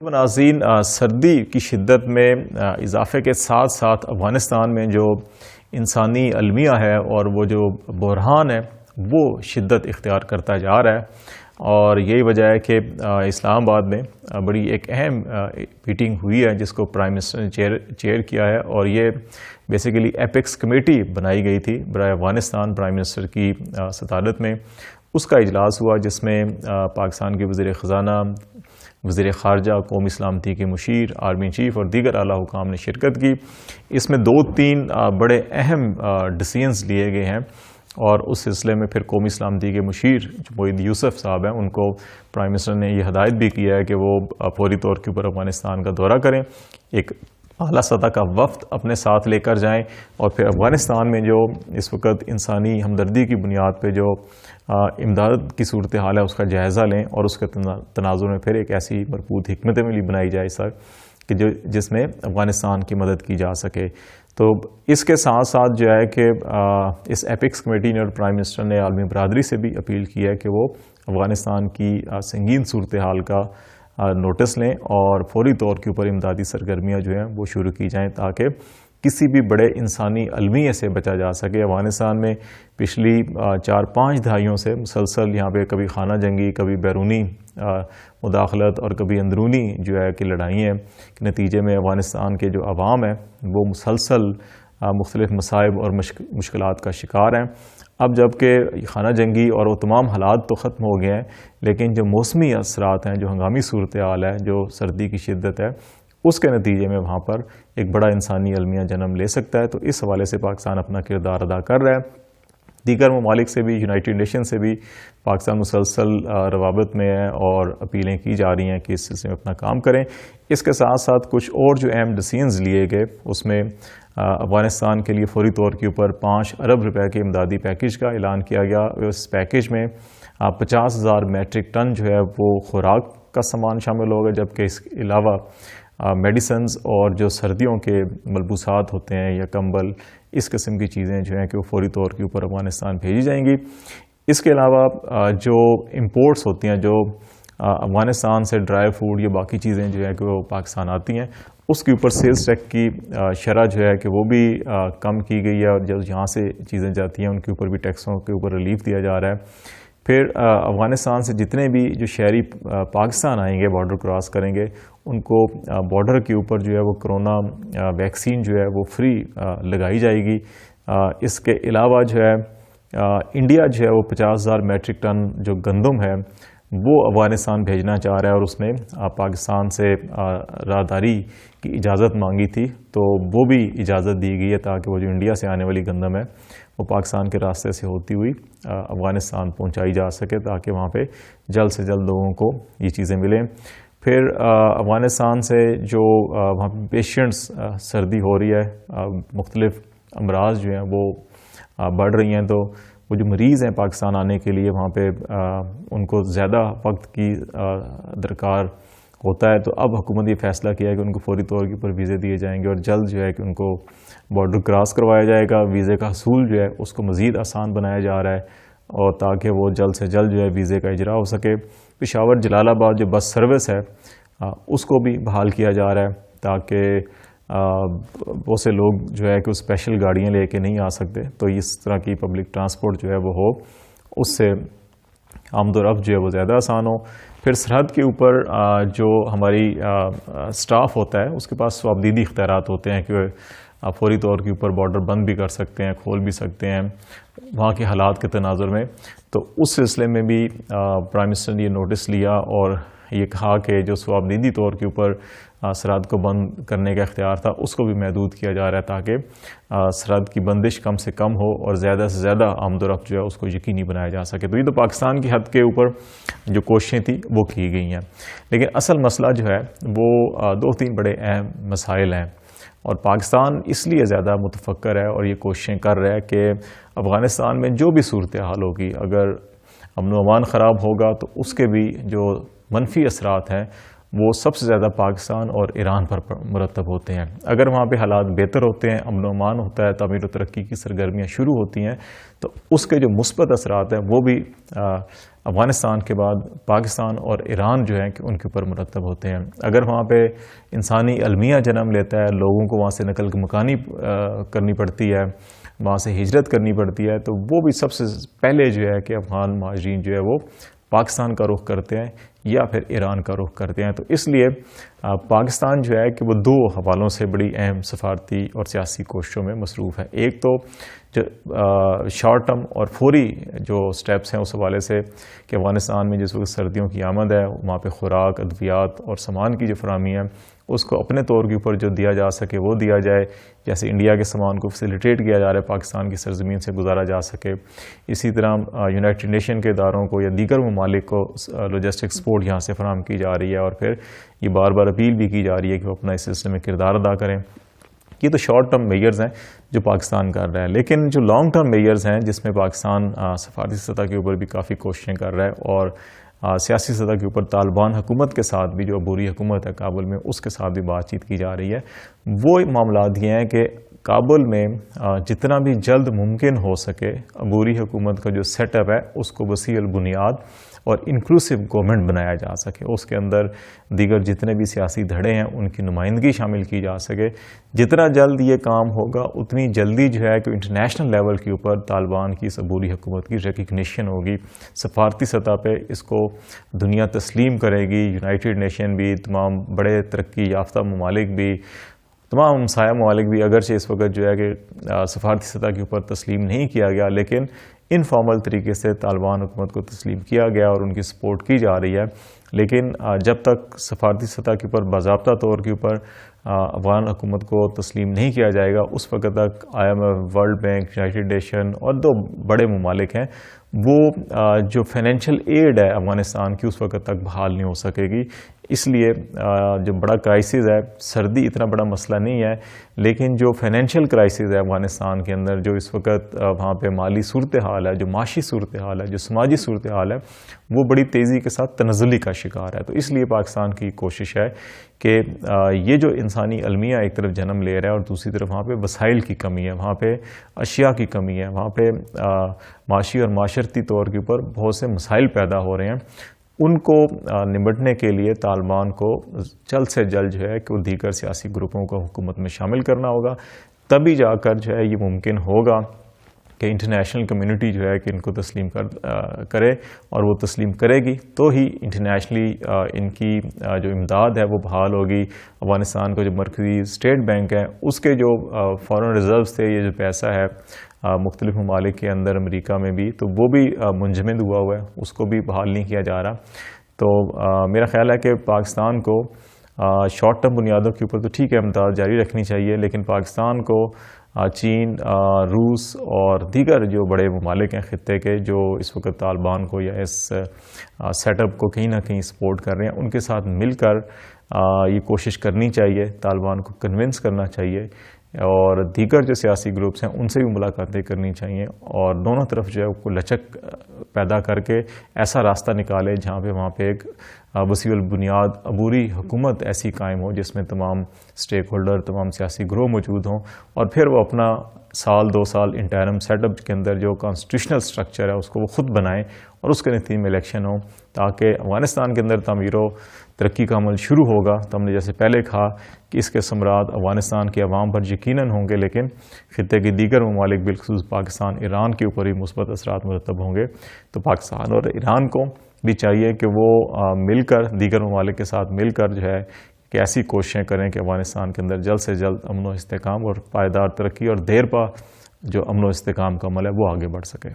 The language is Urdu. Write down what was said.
ناظرین، سردی کی شدت میں اضافے کے ساتھ ساتھ افغانستان میں جو انسانی المیہ ہے اور وہ جو بحران ہے وہ شدت اختیار کرتا جا رہا ہے، اور یہی وجہ ہے کہ اسلام آباد میں بڑی ایک اہم میٹنگ ہوئی ہے جس کو پرائم منسٹر نے چیئر کیا ہے، اور یہ بیسیکلی ایپیکس کمیٹی بنائی گئی تھی برائے افغانستان پرائم منسٹر کی صدارت میں۔ اس کا اجلاس ہوا جس میں پاکستان کے وزیر خزانہ، وزیر خارجہ، قومی سلامتی کے مشیر، آرمی چیف اور دیگر اعلیٰ حکام نے شرکت کی۔ اس میں 2-3 بڑے اہم ڈیسیژنز لیے گئے ہیں، اور اس سلسلے میں پھر قومی سلامتی کے مشیر جو معید یوسف صاحب ہیں، ان کو پرائم منسٹر نے یہ ہدایت بھی کیا ہے کہ وہ فوری طور کے اوپر افغانستان کا دورہ کریں، ایک اعلیٰ سطح کا وفد اپنے ساتھ لے کر جائیں، اور پھر افغانستان میں جو اس وقت انسانی ہمدردی کی بنیاد پہ جو امداد کی صورتحال ہے اس کا جائزہ لیں، اور اس کے تناظر میں پھر ایک ایسی مربوط حکمت عملی بنائی جائے سر کہ جس میں افغانستان کی مدد کی جا سکے۔ تو اس کے ساتھ ساتھ جو ہے کہ اس ایپیکس کمیٹی نے اور پرائم منسٹر نے عالمی برادری سے بھی اپیل کی ہے کہ وہ افغانستان کی سنگین صورتحال کا نوٹس لیں اور فوری طور کے اوپر امدادی سرگرمیاں جو ہیں وہ شروع کی جائیں تاکہ کسی بھی بڑے انسانی المیہ سے بچا جا سکے۔ افغانستان میں پچھلی 4-5 دہائیوں سے مسلسل یہاں پہ کبھی خانہ جنگی، کبھی بیرونی مداخلت اور کبھی اندرونی جو ہے کہ لڑائیں ہیں، کہ نتیجے میں افغانستان کے جو عوام ہیں وہ مسلسل مختلف مصائب اور مشکلات کا شکار ہیں۔ اب جب کہ خانہ جنگی اور وہ تمام حالات تو ختم ہو گئے ہیں، لیکن جو موسمی اثرات ہیں، جو ہنگامی صورتحال ہے، جو سردی کی شدت ہے، اس کے نتیجے میں وہاں پر ایک بڑا انسانی المیہ جنم لے سکتا ہے۔ تو اس حوالے سے پاکستان اپنا کردار ادا کر رہا ہے۔ دیگر ممالک سے بھی، یونائٹڈ نیشن سے بھی پاکستان مسلسل روابط میں ہے اور اپیلیں کی جا رہی ہیں کہ اس سلسلے میں اپنا کام کریں۔ اس کے ساتھ ساتھ کچھ اور جو اہم ڈیسیژنز لیے گئے، اس میں افغانستان کے لیے فوری طور کے اوپر 5 ارب روپے کے امدادی پیکیج کا اعلان کیا گیا۔ اس پیکیج میں 50,000 میٹرک ٹن جو ہے وہ خوراک کا سامان شامل ہوگا، جبکہ اس کے علاوہ میڈیسنز اور جو سردیوں کے ملبوسات ہوتے ہیں یا کمبل، اس قسم کی چیزیں جو ہیں کہ وہ فوری طور کے اوپر افغانستان بھیجی جائیں گی۔ اس کے علاوہ جو امپورٹس ہوتی ہیں، جو افغانستان سے ڈرائی فوڈ یا باقی چیزیں جو ہیں کہ وہ پاکستان آتی ہیں، اس کے اوپر سیلز ٹیکس کی شرح جو ہے کہ وہ بھی کم کی گئی ہے، اور جو یہاں سے چیزیں جاتی ہیں ان کے اوپر بھی ٹیکسوں کے اوپر ریلیف دیا جا رہا ہے۔ پھر افغانستان سے جتنے بھی جو شہری پاکستان آئیں گے، بارڈر کراس کریں گے، ان کو بارڈر کے اوپر جو ہے وہ کرونا ویکسین جو ہے وہ فری لگائی جائے گی۔ اس کے علاوہ جو ہے انڈیا جو ہے وہ 50,000 میٹرک ٹن جو گندم ہے وہ افغانستان بھیجنا چاہ رہا ہے، اور اس میں پاکستان سے راہداری کی اجازت مانگی تھی، تو وہ بھی اجازت دی گئی ہے تاکہ وہ جو انڈیا سے آنے والی گندم ہے وہ پاکستان کے راستے سے ہوتی ہوئی افغانستان پہنچائی جا سکے تاکہ وہاں پہ جلد سے جلد لوگوں کو یہ چیزیں ملیں۔ پھر افغانستان سے جو وہاں پہ پیشنٹس، سردی ہو رہی ہے، مختلف امراض جو ہیں وہ بڑھ رہی ہیں، تو وہ جو مریض ہیں پاکستان آنے کے لیے وہاں پہ ان کو زیادہ وقت کی درکار ہوتا ہے، تو اب حکومت یہ فیصلہ کیا ہے کہ ان کو فوری طور کے اوپر ویزے دیے جائیں گے، اور جلد جو ہے کہ ان کو بارڈر کراس کروایا جائے گا۔ ویزے کا حصول جو ہے اس کو مزید آسان بنایا جا رہا ہے، اور تاکہ وہ جلد سے جلد جو ہے ویزے کا اجرا ہو سکے۔ پشاور جلال آباد جو بس سروس ہے اس کو بھی بحال کیا جا رہا ہے تاکہ بہت سے لوگ جو ہے کہ اسپیشل گاڑیاں لے کے نہیں آ سکتے، تو اس طرح کی پبلک ٹرانسپورٹ جو ہے وہ ہو، اس سے آمد و رفت جو ہے وہ زیادہ آسان ہو۔ پھر سرحد کے اوپر جو ہماری سٹاف ہوتا ہے اس کے پاس صوابدیدی اختیارات ہوتے ہیں کہ فوری طور کے اوپر بارڈر بند بھی کر سکتے ہیں، کھول بھی سکتے ہیں وہاں کے حالات کے تناظر میں۔ تو اس سلسلے میں بھی پرائم منسٹر نے یہ نوٹس لیا اور یہ کہا کہ جو صوابدیدی طور کے اوپر سرحد کو بند کرنے کا اختیار تھا اس کو بھی محدود کیا جا رہا ہے تاکہ سرحد کی بندش کم سے کم ہو اور زیادہ سے زیادہ آمد و رفت جو ہے اس کو یقینی بنایا جا سکے۔ تو یہ تو پاکستان کی حد کے اوپر جو کوششیں تھیں وہ کی گئی ہیں، لیکن اصل مسئلہ جو ہے وہ 2-3 بڑے اہم مسائل ہیں، اور پاکستان اس لیے زیادہ متفکر ہے اور یہ کوششیں کر رہا ہے کہ افغانستان میں جو بھی صورتحال ہوگی، اگر امن و امان خراب ہوگا تو اس کے بھی جو منفی اثرات ہیں وہ سب سے زیادہ پاکستان اور ایران پر مرتب ہوتے ہیں۔ اگر وہاں پہ حالات بہتر ہوتے ہیں، امن و امان ہوتا ہے، تعمیر و ترقی کی سرگرمیاں شروع ہوتی ہیں، تو اس کے جو مثبت اثرات ہیں وہ بھی افغانستان کے بعد پاکستان اور ایران جو ہیں کہ ان کے اوپر مرتب ہوتے ہیں۔ اگر وہاں پہ انسانی المیہ جنم لیتا ہے، لوگوں کو وہاں سے نقل مکانی کرنی پڑتی ہے، وہاں سے ہجرت کرنی پڑتی ہے، تو وہ بھی سب سے پہلے جو ہے کہ افغان مہاجرین جو ہے وہ پاکستان کا رخ کرتے ہیں یا پھر ایران کا رخ کرتے ہیں۔ تو اس لیے پاکستان جو ہے کہ وہ دو حوالوں سے بڑی اہم سفارتی اور سیاسی کوششوں میں مصروف ہے۔ ایک تو جو شارٹ ٹرم اور فوری جو سٹیپس ہیں اس حوالے سے کہ افغانستان میں جس وقت سردیوں کی آمد ہے، وہاں پہ خوراک، ادویات اور سامان کی جو فراہمی ہے اس کو اپنے طور کے اوپر جو دیا جا سکے وہ دیا جائے، جیسے انڈیا کے سامان کو فیسیلیٹیٹ کیا جا رہا ہے پاکستان کی سرزمین سے گزارا جا سکے۔ اسی طرح یونائٹڈ نیشن کے اداروں کو یا دیگر ممالک کو لاجسٹک سپورٹ یہاں سے فراہم کی جا رہی ہے، اور پھر یہ بار بار اپیل بھی کی جا رہی ہے کہ وہ اپنا اس سلسلے میں کردار ادا کریں۔ یہ تو شارٹ ٹرم میئرز ہیں جو پاکستان کر رہا ہے، لیکن جو لانگ ٹرم میئرز ہیں جس میں پاکستان سفارتی سطح کے اوپر بھی کافی کوششیں کر رہا ہے، اور سیاسی سطح کے اوپر طالبان حکومت کے ساتھ بھی جو عبوری حکومت ہے کابل میں اس کے ساتھ بھی بات چیت کی جا رہی ہے، وہ معاملات یہ ہیں کہ کابل میں جتنا بھی جلد ممکن ہو سکے عبوری حکومت کا جو سیٹ اپ ہے اس کو وسیع البنیاد اور انکلوسیو گورنمنٹ بنایا جا سکے، اس کے اندر دیگر جتنے بھی سیاسی دھڑے ہیں ان کی نمائندگی شامل کی جا سکے۔ جتنا جلد یہ کام ہوگا اتنی جلدی جو ہے کہ انٹرنیشنل لیول کے اوپر طالبان کی اس عبوری حکومت کی ریکگنیشن ہوگی، سفارتی سطح پہ اس کو دنیا تسلیم کرے گی، یونائٹڈ نیشن بھی، تمام بڑے ترقی یافتہ ممالک بھی، تمام ہمسایہ ممالک بھی، اگرچہ اس وقت جو ہے کہ سفارتی سطح کے اوپر تسلیم نہیں کیا گیا لیکن انفارمل طریقے سے طالبان حکومت کو تسلیم کیا گیا اور ان کی سپورٹ کی جا رہی ہے، لیکن جب تک سفارتی سطح کے اوپر باضابطہ طور کے اوپر افغان حکومت کو تسلیم نہیں کیا جائے گا اس وقت تک IMF، world bank, United nation اور دو بڑے ممالک ہیں وہ جو فائنینشیل ایڈ ہے افغانستان کی اس وقت تک بحال نہیں ہو سکے گی۔ اس لیے جو بڑا کرائسس ہے، سردی اتنا بڑا مسئلہ نہیں ہے، لیکن جو فائنینشیل کرائسس ہے افغانستان کے اندر، جو اس وقت وہاں پہ مالی صورتحال ہے، جو معاشی صورتحال ہے، جو سماجی صورتحال ہے، وہ بڑی تیزی کے ساتھ تنزلی کا شکار ہے۔ تو اس لیے پاکستان کی کوشش ہے کہ یہ جو انسانی المیہ ایک طرف جنم لے رہا ہے اور دوسری طرف وہاں پہ وسائل کی کمی ہے، وہاں پہ اشیاء کی کمی ہے، وہاں پہ معاشی اور معاشرتی طور کے اوپر بہت سے مسائل پیدا ہو رہے ہیں، ان کو نمٹنے کے لیے طالبان کو جلد سے جلد جو ہے کہ وہ دیگر سیاسی گروپوں کو حکومت میں شامل کرنا ہوگا، تبھی جا کر جو ہے یہ ممکن ہوگا کہ انٹرنیشنل کمیونٹی جو ہے کہ ان کو تسلیم کرے، اور وہ تسلیم کرے گی تو ہی انٹرنیشنلی ان کی جو امداد ہے وہ بحال ہوگی۔ افغانستان کا جو مرکزی اسٹیٹ بینک ہے اس کے جو فارن ریزروز تھے، یہ جو پیسہ ہے مختلف ممالک کے اندر، امریکہ میں بھی، تو وہ بھی منجمد ہوا ہے، اس کو بھی بحال نہیں کیا جا رہا۔ تو میرا خیال ہے کہ پاکستان کو شارٹ ٹرم بنیادوں کے اوپر تو ٹھیک ہے امداد جاری رکھنی چاہیے، لیکن پاکستان کو چین، روس اور دیگر جو بڑے ممالک ہیں خطے کے جو اس وقت طالبان کو یا اس سیٹ اپ کو کہیں نہ کہیں سپورٹ کر رہے ہیں، ان کے ساتھ مل کر یہ کوشش کرنی چاہیے، طالبان کو کنونس کرنا چاہیے، اور دیگر جو سیاسی گروپس ہیں ان سے بھی ملاقاتیں کرنی چاہیے، اور دونوں طرف جو ہے کو لچک پیدا کر کے ایسا راستہ نکالے جہاں پہ وہاں پہ ایک وسیع البنیاد عبوری حکومت ایسی قائم ہو جس میں تمام سٹیک ہولڈر، تمام سیاسی گروہ موجود ہوں، اور پھر وہ اپنا سال 2 سال انٹرم سیٹ اپ کے اندر جو کانسٹیٹیوشنل سٹرکچر ہے اس کو وہ خود بنائیں اور اس کے نتیجے میں الیکشن ہوں، تاکہ افغانستان کے اندر تعمیر و ترقی کا عمل شروع ہوگا۔ تو ہم نے جیسے پہلے کہا کہ اس کے ثمرات افغانستان کے عوام پر یقیناً ہوں گے، لیکن خطے کی دیگر ممالک بالخصوص پاکستان، ایران کے اوپر ہی مثبت اثرات مرتب ہوں گے۔ تو پاکستان اور ایران کو بھی چاہیے کہ وہ مل کر دیگر ممالک کے ساتھ مل کر جو ہے کہ ایسی کوششیں کریں کہ افغانستان کے اندر جلد سے جلد امن و استحکام اور پائیدار ترقی اور دیر پا جو امن و استحکام کا عمل ہے وہ آگے بڑھ سکے۔